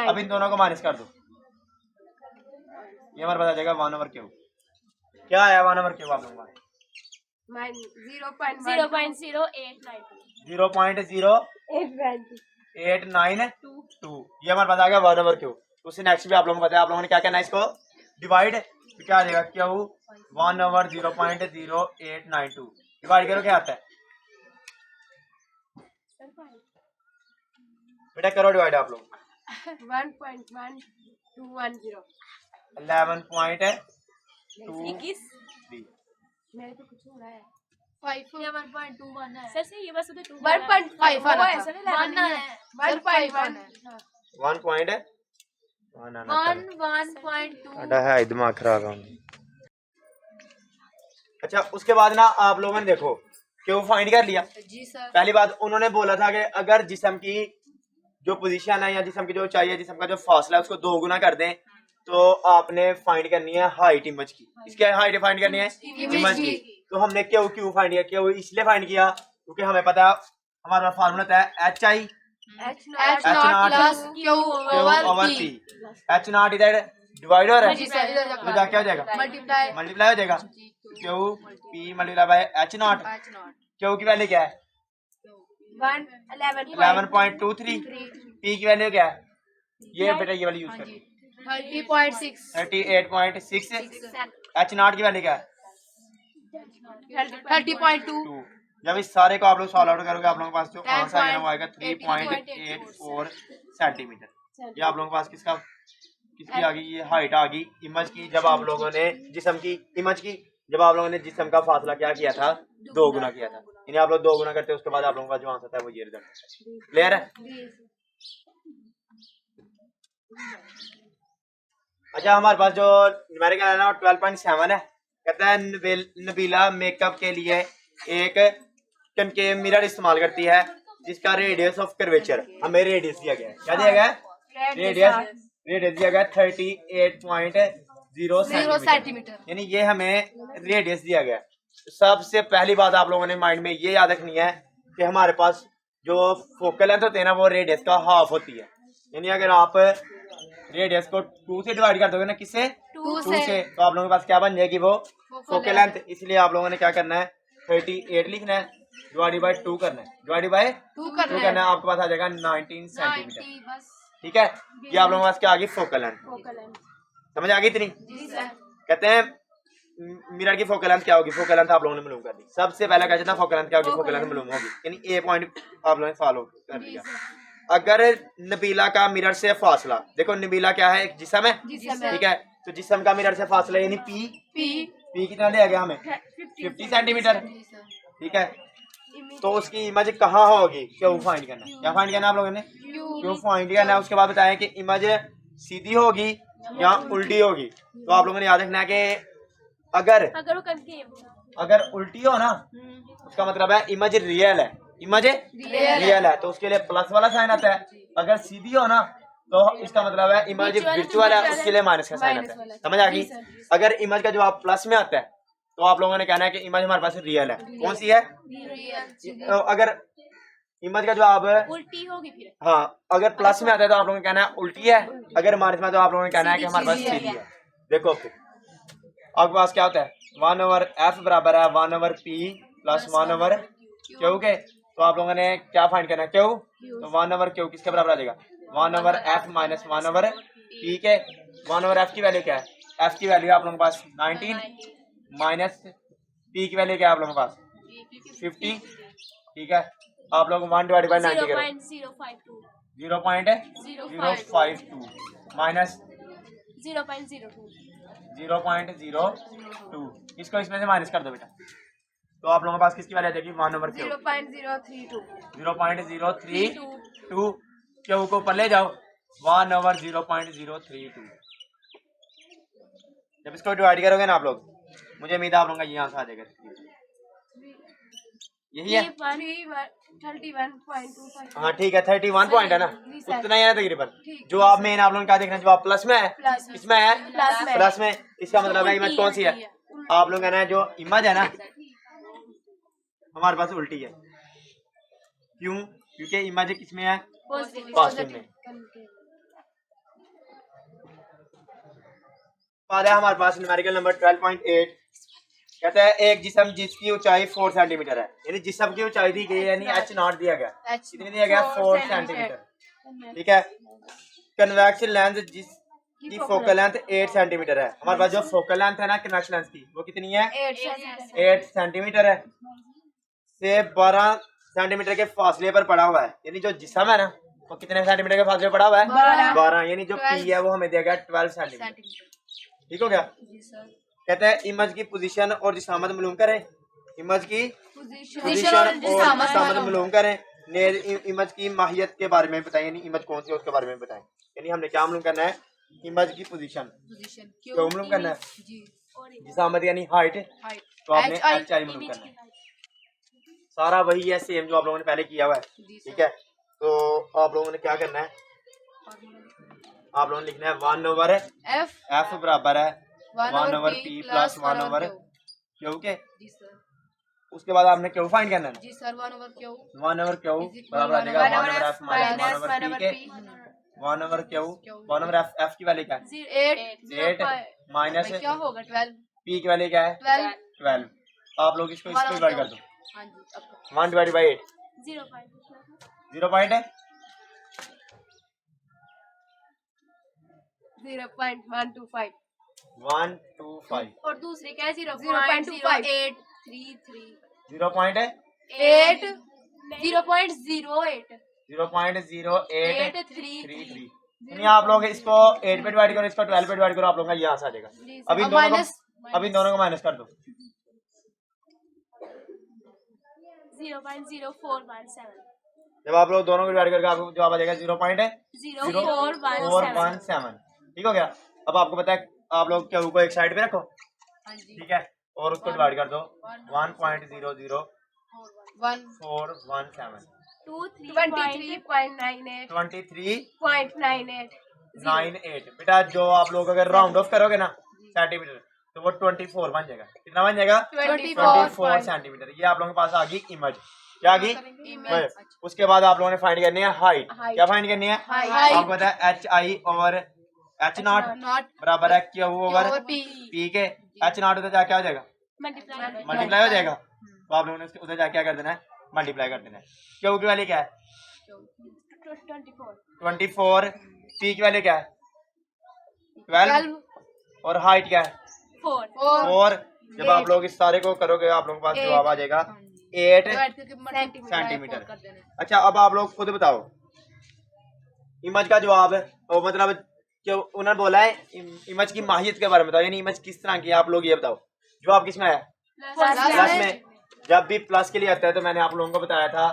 अब इन दोनों को माइनस कर दो, ये हमारे पास आ जाएगा 1/q। क्या आया 1/q आप लोगों का? 0.0892। ये हमारे पास आ गया 1/q। उससे नेक्स्ट भी आप लोगों को पता है, आप लोगों ने क्या करना है? इसको डिवाइड। तो क्या आ जाएगा? क्यू 1/0.0892 डिवाइड करो, क्या आता है? बेटा करो डिवाइड आप लोग। 1.1210 11.23 मेरे पे कुछ हो रहा है 1.21 है सर से ये बस तो 1.5 आना था। ऐसा नहीं लेना है 1.1 1.1 1.2 है दिमाग खराब है। अच्छा उसके बाद ना आप लोगों ने देखो क्यों फाइंड कर लिया। जी सर पहली बात उन्होंने बोला था कि अगर जिस्म की जो पोजीशन है या जिस्म की जो ऊंचाई है जिस्म का जो फासला है उसको 2 गुना कर दें तो आपने फाइंड करनी है हाइट इमेज की। इसकी हाइट फाइंड करनी है इमेज की। तो हमने क्यों क्यों फाइंड किया, क्यों इसलिए फाइंड किया क्योंकि हमें पता है हमारा फार्मूला था H I H0 plus Q over P. H not इधर डिवाइड हो रहा है जी सर तो जा क्या हो जाएगा मल्टीप्लाई मल्टीप्लाई हो जाएगा। Q P multiply by H not. Q की वैल्यू क्या है 11.23। पी की वैल्यू क्या है ये बेटा ये वाली यूज करिए 30.6 38.6। एच नॉट की वैल्यू क्या है 30.2 2। जब इस सारे को आप लोग सॉल्व आउट करोगे आप लोगों के पास जो आंसर आएगा वो आएगा 3.84 सेंटीमीटर। ये आप लोगों के पास किसकी आ गई ये हाइट आ गई इमेज की। जब आप लोगों ने जिस्म की इमेज की जब आप लोगों ने जिस्म का फासला क्या किया था 2 गुना किया था। यानी आप लोग 2 गुना करते हैं उसके बाद आप लोगों का जो आंसर था वो ये रिजल्ट। क्लियर है। अच्छा हमारे पास जो न्यूमेरिकल है ना 12.7 है। कहता है नबीला मेकअप के लिए एक कनकेव मिरर इस्तेमाल करती है जिसका रेडियस ऑफ कर्वेचर हमें रेडियस दिया गया है। क्या दिया गया है रेडियस दिया गया 38.0 सेंटीमीटर। यानी ये हमें रेडियस दिया गया है। सबसे पहली बात आप लोगों ने माइंड में ये याद रखनी है कि हमारे पास जो फोकल लेंथ होती है ना वो रेडियस का हाफ होती है। यानी अगर आप रेडियस को 2 से डिवाइड कर दोगे ना किससे 2 से तो आप लोगों के पास क्या बन जाएगी वो फोकल लेंथ। इसलिए आप लोगों ने क्या करना है 38 लिखना है डिवाइड बाय 2 करना है डिवाइड बाय 2 करना है आपके पास आ जाएगा 19 सेंटीमीटर। ठीक है ये आप लोगों के पास क्या आ गई फोकल लेंथ। समझ आ गई इतनी। कहते हैं मिरर की फोकल लेंथ क्या होगी फोकल लेंथ आप लोगों ने मालूम कर दी। सबसे पहले क्या था फोकल लेंथ क्या होगी फोकल लेंथ मालूम होगी। यानी ए पॉइंट आप लोगों ने फॉलो कर लिया। अगर नबीला का मिरर से फासला देखो नबीला क्या है एक जिस्म है ठीक है तो जिस्म का मिरर से फासला यानी पी कितना लिया गया हमें 50 सेंटीमीटर। ठीक है तो उसकी इमेज कहाँ होगी क्यों फाइंड करना है। क्या फाइंड करना है आप लोगों ने क्यों फाइंड करना है। उसके बाद बताएं कि इमेज सीधी होगी या उल्टी होगी। तो आप लोगों ने याद रखना है कि अगर उल्टी हो ना उसका मतलब है इमेज रियल है इमेज रियल है तो उसके लिए प्लस वाला साइन आता है। अगर सीधी हो ना तो इसका मतलब है इमेज वर्चुअल है उसके लिए माइनस का साइन आता है। समझ आ गई। अगर इमेज का जवाब प्लस में आता है तो आप लोगों ने कहना है कि इमेज हमारे पास रियल है। कौन सी है अगर इमेज का जवाब उल्टी होगी फिर हाँ अगर प्लस में आता है तो आप लोगों ने कहना है उल्टी है। अगर माइनस में तो आप लोगों ने कहना है कि हमारे पास सीधी है। देखो फिर आपके पास क्या होता है 1/f बराबर है 1/p प्लस 1/q के। तो आप लोगों ने क्या फाइंड करना है क्यू तो 1/q किसके बराबर आ जाएगा 1/f माइनस 1/p के। 1/f की वैल्यू क्या है f की वैल्यू आप लोगों के पास 19 माइनस p की वैल्यू क्या है आप लोगों के पास 50। ठीक है आप लोग 1 डिवाइड बाय 90 करो 0.052 माइनस 0.02 इसको इसमें से माइनस कर दो बेटा। तो आप लोगों के पास किसकी वैल्यू आ जाएगी 1/q 0.032 क्यू को ऊपर ले जाओ 1/0.032। जब इसको डिवाइड करोगे ना आप लोग मुझे उम्मीद है आप लोगों का ये आंसर आ जाएगा। यही है 31.25 हाँ ठीक है 31 पॉइंट है ना उतना ही है ना तकरीबन। जो आप मेन आप लोगों ने क्या देखना जवाब प्लस में है किसमें है प्लस में। इसका मतलब है इमेज कौन सी है आप लोग कहना है जो इमेज है ना हमारे पास उल्टी है। क्यों क्योंकि इमेज किसमें है पॉजिटिव में। बाद है हमारे पास न्यूमेरिकल नंबर 12.8 कहता है एक जिस्म जिसकी ऊंचाई 4 सेंटीमीटर है। यानी जिस्म की ऊंचाई दी गई यानी h नॉट दिया गया कितनी दिया गया 4 सेंटीमीटर। ठीक है कन्वेक्स लेंस जिसकी फोकल लेंथ 8 सेंटीमीटर है। हमारे पास जो फोकल लेंथ है ना कन्वेक्स लेंस की वो कितनी है 8 सेंटीमीटर है से 12 सेंटीमीटर के फासले पर पड़ा हुआ है, यानी जो जिस्म है ना वो कितने सेंटीमीटर के फासले पर पड़ा हुआ है? 12। यानी जो पी है वो हमें दिया गया 12 सेंटीमीटर। ठीक हो गया। कहते हैं इमेज की पोजीशन और जिसामत मालूम करें। इमेज की पोजीशन और जिसामत मालूम करें। इमेज की माहियत के बारे में बताएं, यानी इमेज कौन सी है उसके बारे में बताएं। यानी हमने क्या मालूम करना है? इमेज की पोजीशन क्यों मालूम करना है? जिसामत यानी हाइट, तो आपने एच आई मालूम करना है। सारा वही है सेम जो आप लोगों ने पहले किया हुआ है। ठीक है, तो आप लोगों ने क्या करना है? आप लोगों ने लिखना है 1 ओवर एफ बराबर है 1 over P plus 1 over Q के। उसके बाद आपने क्यू फाइंड करना है। जी सर 1 ओवर क्यू बराबर आ जाएगा 1 over F minus 1 over P के 1 ओवर क्यू 1 ओवर एफ की वैल्यू क्या है? 8 माइनस क्या होगा 12 पी की वैल्यू क्या है? 12। आप लोग इसको डिवाइड कर दो। हाँ जी 1 डिवाइड बाई 8 0 पॉइंट है 0.125 125 और दूसरी क्या है? 0.0833 0 पॉइंट है 8 0.08 0.0833। यानी आप लोग इसको 8 पे डिवाइड करो, इसको 12 पे डिवाइड करो, आप लोगों का यहाँ से आ जाएगा। अभी इन दोनों को माइनस कर दो। 0.0417 जब आप लोग दोनों को डिवाइड करके आपको जवाब आ जाएगा 0.0417। ठीक हो गया। अब आपको पता है आप लोग क्या को एक साइड पे रखो, ठीक है, और उसको डिवाइड कर दो 1.00417 23.98। बेटा जो आप लोग अगर राउंड ऑफ करोगे ना सेंटीमीटर तो वो 24 बन जाएगा। कितना बन जाएगा? 24 सेंटीमीटर। ये आप लोगों के पास आ गई इमेज। क्या आ गई? इमेज। उसके बाद आप लोगों ने फाइंड करनी है हाइट। क्या फाइंड करनी है? आपको पता है एच आई और एच नॉट बराबर है क्यू ओवर पी के। एच नॉट उधर जाके क्या हो जाएगा? मल्टीप्लाई हो जाएगा। तो आप लोगों ने उधर जाके क्या कर देना है? मल्टीप्लाई कर देना है। क्यू की वैल्यू क्या है? 24। पी की वैल्यू क्या है? 12। और हाइट क्या है? 4। जब आप लोग इस सारे को करोगे आप लोगों के पास जवाब आ जाएगा 8 सेंटीमीटर। अच्छा अब आप लोग खुद बताओ इमेज का जवाब है, तो मतलब जो उन्होंने बोला है इमेज की माहियत के बारे में बताओ, यानी इमेज किस तरह की है। आप लोग ये बताओ जवाब किस में आया? प्लस में। जब भी प्लस के लिए आता है तो मैंने आप लोगों को बताया था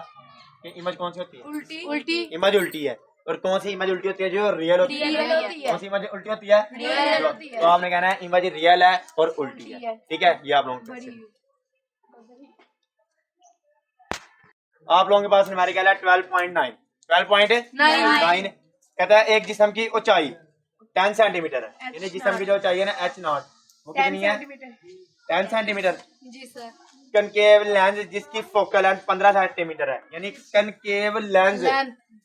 कि इमेज कौन सी होती है? उल्टी इमेज उल्टी है। और कौन सी इमेज उल्टी होती है? जो रियल होती है। कौन सी इमेज उल्टी होती है? तो आपने कहना है इमेज रियल है और उल्टी है। ठीक है, ये आप लोगों को आप लोगों के पास न्यूमेरिकल है 12.9 कहता है एक जिस्म की ऊंचाई 10 सेंटीमीटर है, यानी जिस्म की जो ऊंचाई है ना एच नॉट वो कितनी है? 10 सेंटीमीटर। जी सर कनकेव लेंस जिसकी फोकल लेंथ 15 सेंटीमीटर है, यानी कनकेव लेंस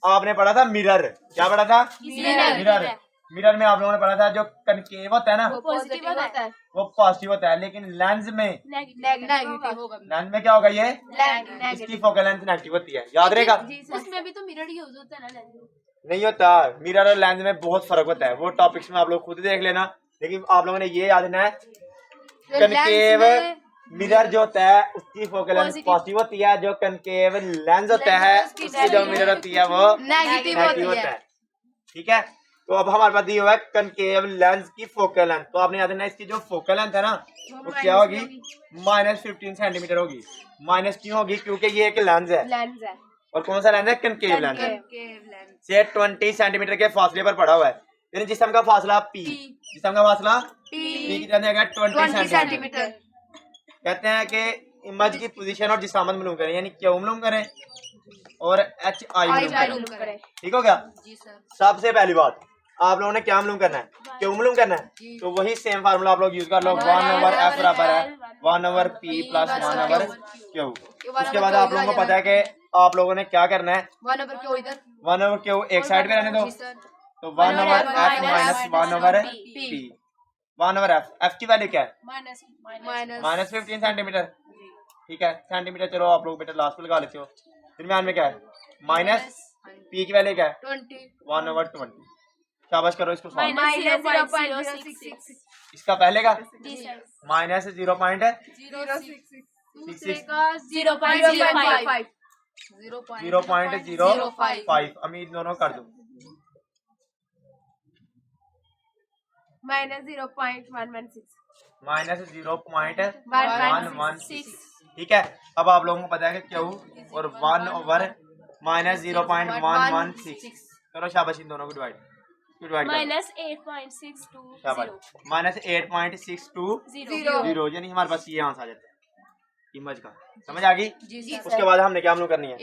आपने पढ़ा था मिरर। क्या पढ़ा था? मिरर। मिरर में आप लोगों ने पढ़ा था जो कनकेव होता है ना वो पॉजिटिव होता है वो पॉजिटिव होता है, लेकिन लेंस में नेगेटिव होगा लेंस में क्या होगा? ये इसकी फोकल लेंथ नेगेटिव होती है। याद रहेगा? उसमें भी तो मिरर यूज होता है ना लेंस। नहीं होता। मिरर और लेंस में बहुत फर्क होता है, वो टॉपिक्स में आप लोग खुद देख लेना। लेकिन आप लोगों ने ये याद रखना है कनकेव मिरर जो होता है उसकी फोकल लेंथ पॉजिटिव होती है, जो कनकेव लेंस होता है उसकी जो मिरर होती है वो नेगेटिव होता है। ठीक है, तो अब हमारे पास दिया हुआ है कनकेव लेंस की फोकल लेंथ। तो आपने याद रखना इसकी जो फोकल लेंथ है ना वो क्या होगी? -15 सेंटीमीटर होगी। माइनस क्यों होगी? क्योंकि ये एक लेंस है। और कौन सा लेंस है? कनकेव लेंस से 20 सेंटीमीटर के फासले पर पड़ा हुआ है, यानी जिस्म का फासला पी। जिस्म का फासला पी कितना देगा? 20 सेंटीमीटर। कहते हैं कि इमेज की पोजीशन और जिसामत मालूम करें, यानी क्यू मालूम करें और एच आई मालूम करें। ठीक हो गया। सबसे पहली बात आप लोगों ने क्या मालूम करना है? क्यू मालूम करना है। तो वही सेम फार्मूला आप लोग यूज कर लो। 1 ओवर एफ बराबर है 1 over P plus 1 over Q. उसके बाद आप लोगों को पता है कि आप लोगों ने क्या करना है? 1 ओवर क्यू इधर 1 ओवर क्यू एक साइड पे रहने दो, तो 1 over F minus 1 over P. 1 over F की वैल्यू क्या है? -15 सेंटीमीटर। ठीक है, सेंटीमीटर चलो आप लोग बेटा लास्ट पे लगा लेते हो। दरम्यान में क्या है? माइनस पी की वैल्यू क्या है? 1 ओवर 20। शाबाश करो इसको सॉल्व। इसका पहले का -0.06 0.05 0.05 अमीर दोनों कर दो -0.116 ठीक है। अब आप लोगों को पता है कि क्यू और 1/-0.116 करो शाबाश इन दोनों को डिवाइड करो -8.620 शाबाश -8.620 यानी हमारे पास ये आंसर आ जाता है इमेज का। समझ आ गई? उसके बाद हमने क्या मालूम करनी है?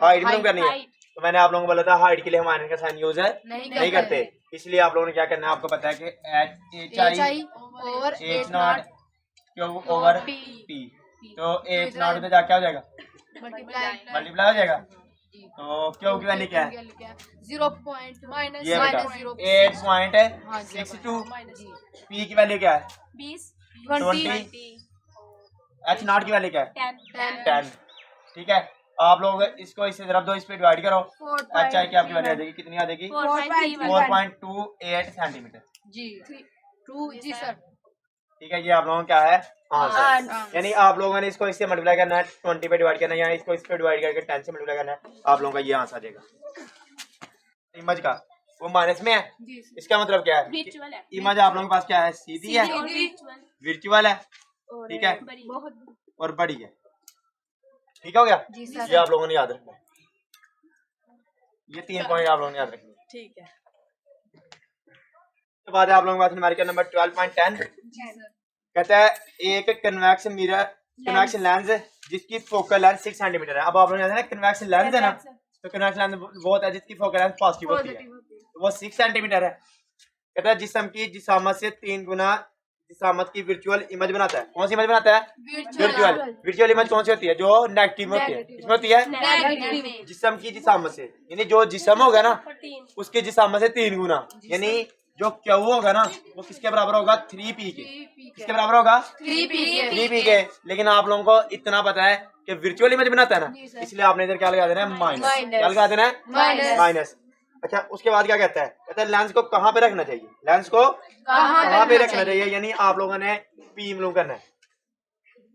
हाइट मालूम करनी है। तो मैंने आप लोगों को बोला था हाइट के लिए हम माइनस का साइन यूज है नहीं करते, इसलिए आप लोगों ने क्या करना है आपको पता है कि HI और H not Q over P, तो H नॉट उधर जाके क्या हो जाएगा? मल्टीप्लाई हो जाएगा। तो क्यू की वैल्यू क्या है? 0. ये बेटा 8.62। P की वैल्यू क्या है? 20 20। H नॉट की वैल्यू क्या है? 10 10। ठीक है, आप लोग इसको इससे जरा दो, इस पे डिवाइड करो। HI की आपकी वैल्यू आ जाएगी, कितनी आ जाएगी? 4.28 सेंटीमीटर। जी सर। ठीक है, ये आप लोगों का क्या है? आंसर। यानी आप लोगों ने इसको इससे मल्टीप्लाई करना है, 20 पे डिवाइड करना है, या इसको इस पे डिवाइड करके 10 से मल्टीप्लाई करना है, आप लोगों का ये आंसर आ जाएगा। इमेज का वो माइनस में है, इसका मतलब क्या है? Virtual है। इमेज आप लोगों के पास क्या है? सीधी है, और virtual वर्चुअल है, ठीक है, बड़ी। और बड़ी है। ठीक हो गया? जी सर। ये आप लोगों ने याद रखना है, ये 3 पॉइंट आप लोगों ने याद रखना है। ठीक है। उसके बाद आप लोगों के पास न्यूमेरिकल नंबर 12.10 कहता है एक कन्वेक्स मिरर कन्वेक्स लेंस जिसकी फोकल लेंथ 6 सेंटीमीटर है। अब आप लोगों ने ना कन्वेक्स लेंस है ना, तो कन्वेक्स लेंस वो होता है जिसकी फोकल लेंथ पॉजिटिव होती है, तो वो 6 सेंटीमीटर है। कहता है जिस्म की जिसामत से 3 गुना जिसामत की वर्चुअल इमेज बनाता है। कौन सी इमेज बनाता है? वर्चुअल इमेज कौन सी होती है? जो नेगेटिव होती है। किसमें होती है? नेगेटिव जिस्म की जिसामत से, यानी जो जिस्म होगा ना 14 उसके जिसामत से 3 गुना, यानी जो क्यू होगा ना वो किसके बराबर होगा? 3P के। किसके बराबर होगा? 3P के। लेकिन आप लोगों को इतना पता है कि वर्चुअल इमेज बनाता है ना, इसलिए आपने इधर क्या लगा देना है? माइनस। क्या लगा देना है? माइनस। अच्छा, उसके बाद क्या कहता है? कहता है लेंस को कहाँ पे रखना चाहिए? लेंस को कहाँ पे रखना चाहिए? यानी आप लोगों ने P मालूम करना है।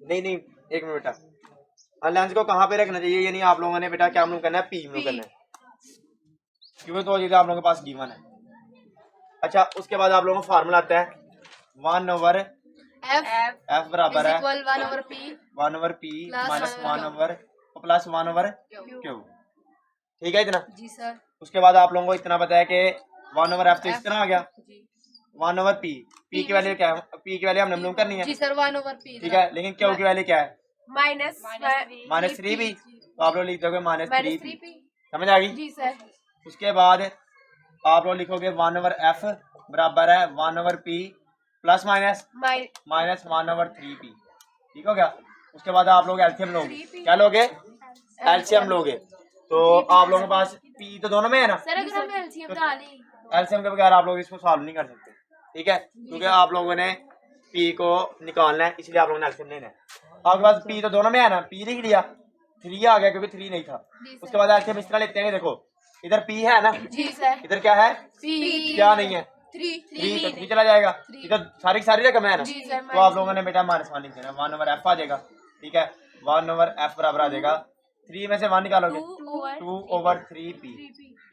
नहीं एक मिनट बेटा, लेंस को कहाँ पे रखना चाहिए? यानी आप लोगों ने बेटा क्या मालूम करना है? P मालूम करना है, क्योंकि तो चीजें आप लोगों के पास गिवन है। अच्छा, उसके बाद आप लोगों को फार्मूला आता है 1/f बराबर है 1/p माइनस 1/q। ठीक है इतना? जी सर। उसके बाद आप लोगों को इतना पता है कि 1/f तो इस तरह आ गया, 1/p। p की वैल्यू क्या है? p की वैल्यू हमने मालूम करनी है। जी सर 1/p। ठीक है, लेकिन q की वैल्यू क्या है? -3p। तो आप लोग लिख दोगे -3p। समझ आ गई? जी सर। उसके बाद आप लोग लिखोगे 1/f बराबर है 1/p प्लस माइनस 1/3p। ठीक हो गया? उसके बाद आप लोग एलसीएम लोगे। क्या लोगे? एलसीएम लोगे। तो आप लोगों के पास p तो दोनों में है ना, सर अगर हम एलसीएम डालें एलसीएम के बगैर आप लोग इसको सॉल्व नहीं कर सकते। ठीक है, क्योंकि आप लोगों ने p को निकालना है, इसलिए आप लोगों ने एलसीएम लेना है। आपके पास p तो दोनों में है ना, p लिख लिया, 3 आ गया क्योंकि 3 नहीं था। उसके बाद एलसीएम इस तरह लेते हैं, देखो इधर p है ना, जी सर। इधर क्या है? क्या नहीं है? 3 तो 3 चला जाएगा, इधर सारी की सारी रकम है ना, जी सर। तो आप लोगों ने बेटा -1 लिख देना, 1/f आ जाएगा। ठीक है, 1/f बराबर आ जाएगा 3 में से 1 निकालोगे 2/3p।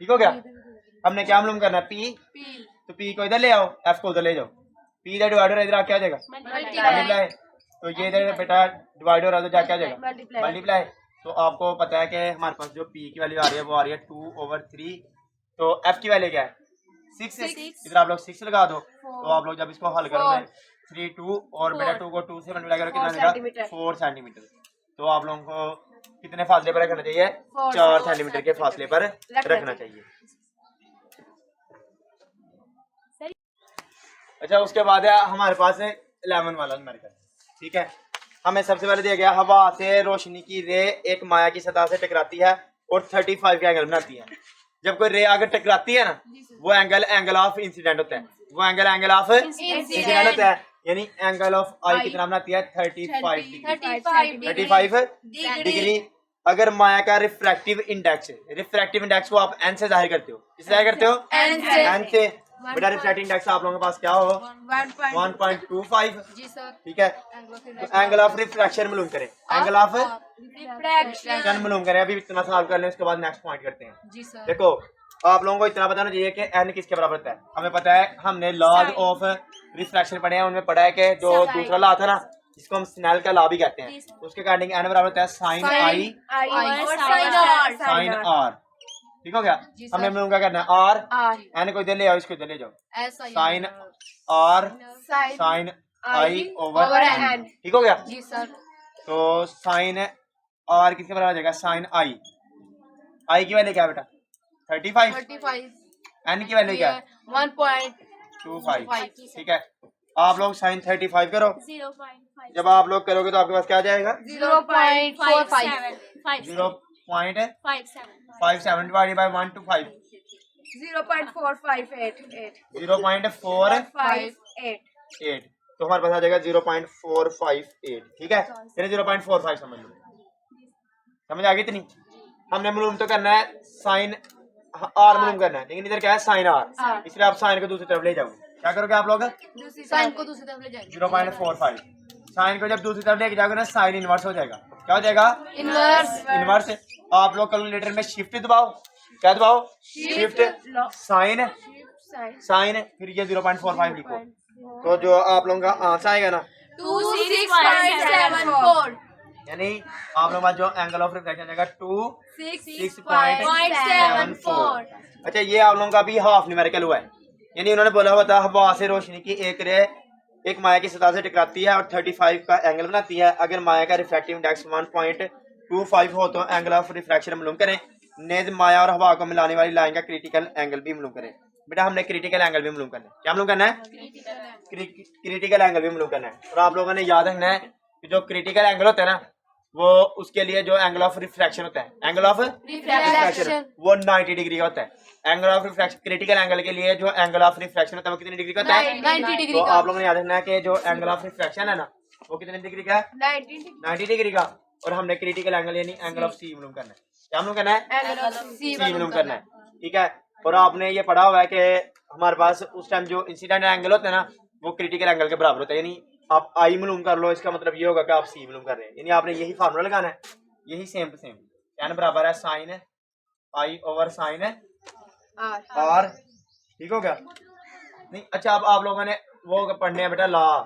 ठीक हो गया? हमने क्या मालूम करना है? p। तो p को इधर ले आओ, f को उधर ले जाओ, p इधर डिवाइड हो रहा है, इधर आके आ जाएगा मल्टीप्लाई। तो ये इधर बेटा डिवाइड हो रहा है तो जाके आ जाएगा मल्टीप्लाई। तो आपको पता है कि हमारे पास जो p की वैल्यू आ रही है वो आ रही है 2/3। तो f की वैल्यू क्या है? 6। इधर आप लोग 6 लगा दो, तो आप लोग जब इसको हल करोगे 3 2 और बेटा 2 को 2 से मल्टीप्लाई करो, कितना देगा? 4 सेंटीमीटर। तो आप लोगों को कितने फासले पर रखना चाहिए? 4 सेंटीमीटर के फासले पर रखना चाहिए। अच्छा, उसके बाद है हमारे पास 11 वाला न्यूमेरिकल। ठीक है, हमें सबसे पहले दिया गया हवा से रोशनी की रे एक माया की सतह से टकराती है और 35 का एंगल बनाती है। जब कोई रे अगर टकराती है ना, वो एंगल ऑफ इंसिडेंट होता है, वो एंगल ऑफ इंसिडेंट होता है, यानी एंगल ऑफ आई कितना बनाती है? 35 डिग्री। अगर माया का रिफ्रैक्टिव इंडेक्स को आप n से जाहिर करते हो, किससे जाहिर करते हो? n से। बेटा रिफ्रैक्टिंग इंडेक्स आप लोगों के पास क्या हो 1.25 जी सर। ठीक है। तो एंगल ऑफ रिफ्रैक्शन मालूम करें, एंगल ऑफ रिफ्रैक्शन मालूम करें। अभी इतना सॉल्व कर लें, उसके बाद नेक्स्ट पॉइंट करते हैं। जी सर। देखो आप लोगों को इतना बताना चाहिए कि एन किसके बराबर होता है। हमें पता है, हमने लॉज ऑफ रिफ्रैक्शन पढ़े हैं, उनमें पढ़ा है कि जो दूसरा लॉ था ना, जिसको हम स्नेल का लॉ भी कहते हैं, उसके अकॉर्डिंग एन बराबर होता है साइन आई साइन आर। ठीक हो गया। हमने मालूम क्या करना है, आर एन को इधर ले आओ, इसको इधर ले जाओ, sine r sine i over n. ठीक हो गया। जी सर। तो साइन आर किसके बराबर हो जाएगा, साइन आई की वैल्यू क्या है बेटा 35, एन की वैल्यू क्या है 1.25। ठीक है। आप लोग साइन 35 करो। 0.5 जब आप लोग करोगे तो आपके पास क्या आ जाएगा 0.57 डिवाइडेड बाय 1 to 5 0.458। तो हमारे पास आ जाएगा 0.458। ठीक है, यानी 0.45 समझ लो। समझ आ गई इतनी। हमने मालूम तो करना है साइन आर मालूम करना है, लेकिन इधर क्या है साइन आर, इसलिए आप साइन को दूसरी तरफ ले जाओगे। क्या करोगे आप लोग साइन को दूसरी तरफ ले जाएंगे 0.45। साइन को जब दूसरी तरफ लेके जाओगे ना, साइन इनवर्स हो जाएगा। क्या हो जाएगा इनवर्स। आप लोग कैलकुलेटर में शिफ्ट दबाओ, क्या दबाओ शिफ्ट, साइन साइन फिर ये 0.45 लिखो। तो जो आप लोगों का आंसर आएगा ना, 26.74 यानी आप लोगों का जो एंगल ऑफ रिफ्लेक्शन आएगा 6.74। अच्छा, ये आप लोगों का भी हाफ न्यूमेरिकल हुआ है, यानी उन्होंने बोला हुआ था हवा से रोशनी की एक रे एक माया की सतह से टकराती है और 35 का एंगल बनाती है। अगर माया का रिफ्रैक्टिव इंडेक्स 1.25 हो तो एंगल ऑफ रिफ्रैक्शन मालूम करें। नेज माया और हवा को मिलाने वाली लाइन का क्रिटिकल एंगल भी मालूम करें। बेटा हमने क्रिटिकल एंगल भी मालूम करना है। क्या मालूम करना है क्रिटिकल एंगल भी मालूम करना है। और आप लोगों ने याद रखना है कि जो क्रिटिकल एंगल होता है ना, वो उसके लिए जो एंगल ऑफ रिफ्रैक्शन होता है, एंगल ऑफ रिफ्रैक्शन वो 90 डिग्री का होता है। Angle of refraction critical angle के लिए जो एंगल ऑफ रिफ्रैक्शन होता है वो कितनी डिग्री का होता है 90 डिग्री तो का। आप लोगों ने याद रखना है कि जो एंगल ऑफ रिफ्रैक्शन है ना, वो कितने डिग्री का है 90 डिग्री का। और हमने क्रिटिकल एंगल यानी एंगल ऑफ सी मालूम करना है। क्या मालूम करना है सी मालूम करना है। ठीक है। और आपने ये पढ़ा हुआ है कि हमारे पास उस टाइम जो इंसिडेंट एंगल होता है ना, वो क्रिटिकल एंगल के बराबर होता है। यानी आप आई मालूम कर लो, इसका मतलब ये होगा कि आप सी मालूम कर रहे हैं। यानी आपने यही फार्मूला लगाना है, यही सेम टू सेम। एन बराबर है sine i over sine r. ठीक हो गया नहीं। अच्छा, अब आप लोगों ने वो पढ़ने हैं बेटा लॉ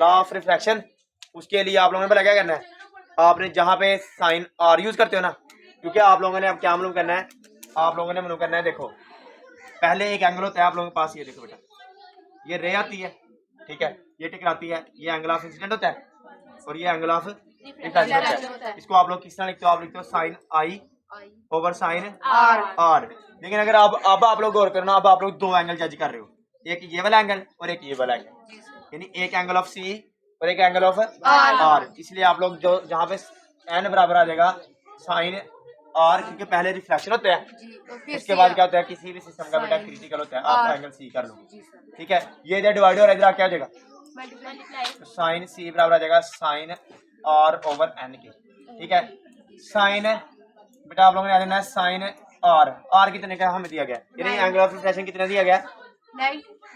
ऑफ रिफ्रैक्शन। उसके लिए आप लोगों ने पहले क्या करना है, आपने जहाँ पे साइन आर यूज करते हो ना, क्योंकि आप लोगों ने अब क्या मालूम करना है, आप लोगों ने मालूम करना है। देखो पहले एक एंगल होता है आप लोगों के पास, ये देखो बेटा, ये रे आती है, ठीक है, ये टकराती है, ये एंगल ऑफ इंसिडेंट होता है और ये एंगल ऑफ रिफ्रैक्शन होता है। इसको आप लोग किस तरह लिखते हो, आप लिखते हो sine i over sine r. लेकिन अगर अब आप लोग गौर करना, अब आप लोग दो एंगल जज कर रहे हो, एक ये वाला एंगल और एक ये वाला एंगल, यानी एक एंगल ऑफ सी और एक एंगल ऑफ आर। इसलिए आप लोग जो जहाँ पे एन बराबर आ जाएगा साइन आर, क्योंकि पहले रिफ्लेक्शन होता है, उसके बाद क्या होता है किसी भी सिस्टम का बेटा क्रिटिकल होता है। आप एंगल सी कर लो, ठीक है। ये इधर डिवाइड हो रहा है, इधर क्या हो जाएगा तो साइन सी बराबर आ जाएगा साइन आर ओवर एन के। ठीक है। साइन बेटा आप लोगों ने याद रखना है साइन आर कितने का हमें दिया गया, यानी एंगल ऑफ रिफ्लेक्शन कितना दिया गया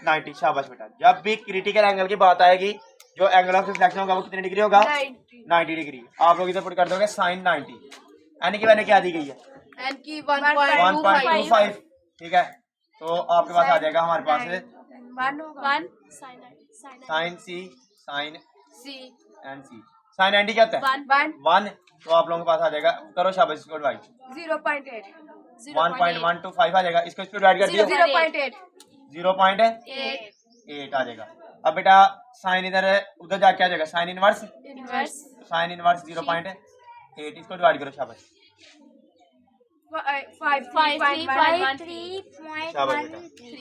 90। शाबाश बेटा। जब भी क्रिटिकल एंगल की बात आएगी, जो एंगल ऑफ रिफ्लेक्शन होगा वो कितने डिग्री होगा 90 डिग्री। आप लोग इधर पुट कर दोगे साइन 90। एन की वैल्यू क्या दी गई है एन की 1.25। ठीक है। तो आपके पास आ जाएगा हमारे पास साइन सी साइन एन सी। साइन 90 क्या होता है 1। तो आप लोगों के पास आ जाएगा, करो शाबाश इसको डिवाइड 1.125 आ जाएगा। इसको इस पे डिवाइड कर दियो 0.8 आ जाएगा। अब बेटा साइन इधर उधर जाके आ जाएगा साइन इनवर्स 0.8, इसको डिवाइड करो शाबाश। शाबाश बेटा।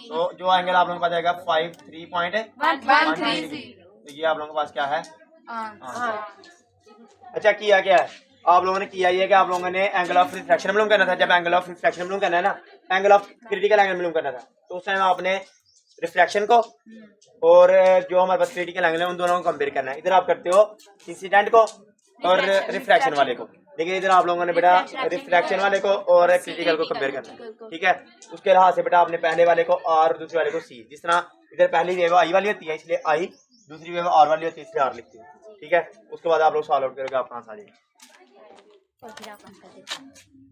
तो जो एंगल आप लोगों के पास आएगा 53.13। तो ये आप लोगों के पास क्या है अच्छा किया क्या है आप लोगों ने किया ये कि आप लोगों ने एंगल ऑफ रिफ्रैक्शन मालूम करना था। जब एंगल ऑफ रिफ्रैक्शन मालूम करना है ना, एंगल ऑफ क्रिटिकल एंगल मालूम करना था, तो उस टाइम आपने रिफ्रैक्शन को और जो हमारे पास क्रिटिकल एंगल है उन दोनों को कंपेयर करना है। इधर आप करते हो इंसिडेंट को और रिफ्रैक्शन वाले को। देखिए इधर आप लोगों ने बेटा रिफ्लेक्शन वाले को और क्रिटिकल को कंपेयर करना है, ठीक है। उसके लिहाज से बेटा आपने पहले वाले को आर, दूसरे वाले को सी। जिस तरह इधर पहली वेव आई वाली होती है इसलिए आई, दूसरी वेव आर वाली होती है इसलिए आर लिखती है, ठीक है। उसके बाद आप लोग सॉल्व आउट करोगे, आपका आंसर आ जाएगा। और फिर आप आंसर देते हैं।